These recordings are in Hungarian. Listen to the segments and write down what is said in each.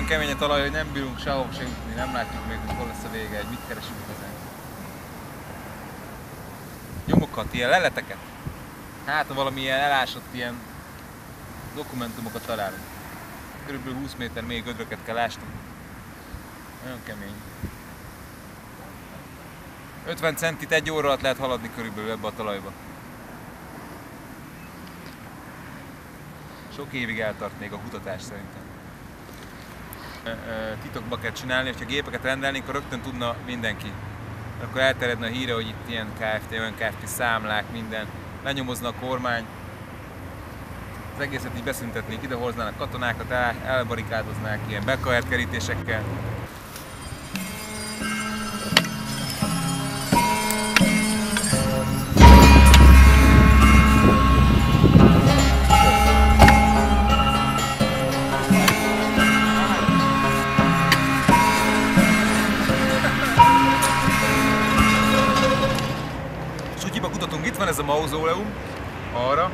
olyan kemény a talaj, hogy nem bírunk sehova se jutni, nem látjuk még, hogy hol lesz a vége, hogy mit keresünk ezen. Nyomokat, ilyen leleteket. Hát, ha valami ilyen elásott ilyen dokumentumokat találunk. Körülbelül 20 méter mély gödröket kell ásnunk. Nagyon kemény. 50 centit egy óra alatt lehet haladni körülbelül ebbe a talajba. Sok évig eltart még a kutatás szerintem. Titokba kell csinálni, és ha gépeket rendelnénk, akkor rögtön tudna mindenki. Akkor elterjedne a híre, hogy itt ilyen Kft, olyan Kft számlák, minden. Lenyomozna a kormány. Az egészet így beszüntetnék, ide hoznának katonákat, elbarikádoznák ilyen bekajert kerítésekkel. Kutatunk, itt van ez a mauzóleum, arra.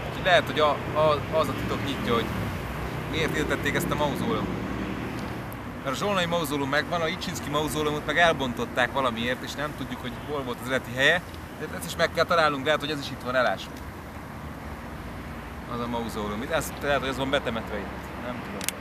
Úgyhogy lehet, hogy az a titok nyitja, hogy miért éltették ezt a mauzóleumot. Mert a zsolnai mauzóleum megvan, a Icsinszki mauzóleumot meg elbontották valamiért, és nem tudjuk, hogy hol volt az eredeti helye. De ezt is meg kell találnunk, lehet, hogy ez is itt van elásva. Az a mauzóleum. Lehet, hogy ez van betemetve itt. Nem tudom.